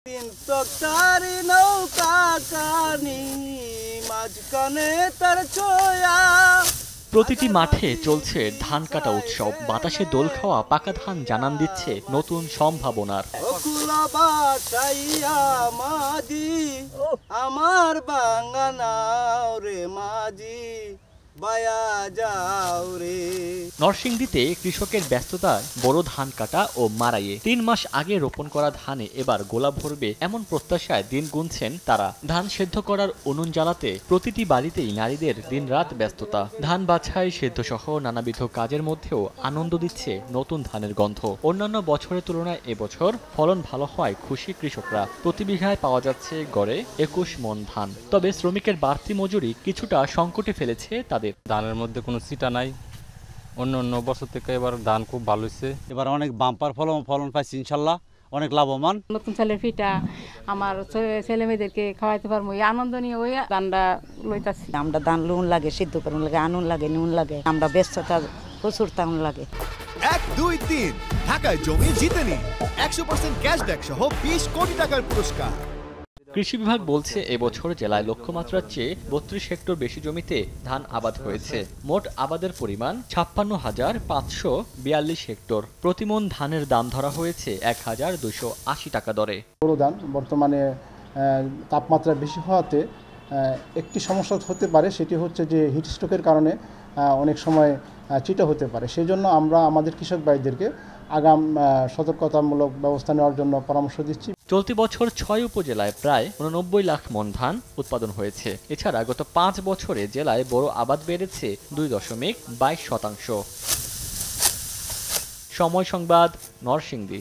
তিন তক্তারি নৌকা কানি মাঝখানে তার ছোয়া। প্রতিটি মাঠে চলছে ধান কাটা উৎসব। বাতাসে দোল খাওয়া পাকা ধান জানান দিচ্ছে নতুন সম্ভাবনার। ওকুলা বাসাইয়া মাঝি আমার বাঙ্গানাও রে মাঝি বায়া যাও রে। নরসিংদীতে কৃষকের ব্যস্ততা বড় ধান কাটা ও মাড়াইয়ে। ৩ মাস আগে রোপণ করা ধানে এবার গোলা ভরবে এমন প্রত্যাশায় দিন গুনছেন তারা। ধান সেদ্ধ করার উনুন জ্বালাতে প্রতিটি বাড়িতেই নারীদের দিনরাত ব্যস্ততা। ধান বাছাই, সেদ্ধ সহ নানাবিধ কাজের মধ্যেও আনন্দ দিচ্ছে নতুন ধানের গন্ধ। অন্যান্য বছরের তুলনায় এবছর ফলন ভালো হওয়ায় খুশি কৃষকরা। প্রতি বিঘায় পাওয়া যাচ্ছে গড়ে ২১ মণ ধান। তবে শ্রমিকের বাড়তি মজুরি কিছুটা সংকটে ফেলেছে তাদের। ধানের মধ্যে কোনো ছিটা নাই। অন্য বছর থেকে এবার ধান খুব ভালো হয়েছে। এবার অনেক বাম্পার ফলন পাইছি ইনশাল্লাহ, অনেক লাভবান। নতুন চালের পিঠা আমার ছেলে মেয়েদেরকে খাওয়াইতে পারবো, এই আনন্দ নিয়ে ওই ধানটা লইতাছি। আমরা ধান নুন লাগে, সিদ্ধ করুন লাগে, আনুন লাগে, নুন লাগে, আমরা ব্যস্ততা প্রচুর তেমন লাগে। ১, ২, ৩ ঢাকায় জমি জিতে নিন ১০০% ক্যাশব্যাক সহ ২০ কোটি টাকার পুরস্কার। কৃষি বিভাগ বলছে এবছর জেলায় লক্ষ্যমাত্রার চেয়ে ৩২ হেক্টর বেশি জমিতে ধান আবাদ হয়েছে। মোট আবাদের পরিমাণ ৫৬,৫৪২ হেক্টর। প্রতিমণ ধানের দাম ধরা হয়েছে ১,২৮০ টাকা দরে। বড় ধান বর্তমানে তাপমাত্রা বেশি হওয়াতে একটি সমস্যা হতে পারে, সেটি হচ্ছে যে হিট স্ট্রোকের কারণে অনেক সময় চিটা হতে পারে। সেই জন্য আমরা আমাদের কৃষক ভাইদেরকে আগাম সতর্কতামূলক ব্যবস্থা নেওয়ার জন্য পরামর্শ দিচ্ছি। চলতি বছর ৬ উপজেলায় প্রায় ৮৯ লাখ মণ ধান উৎপাদন হয়েছে। এছাড়া গত ৫ বছরে জেলায় বড় আবাদ বেড়েছে ২.২২%। সময় সংবাদ, নরসিংদী।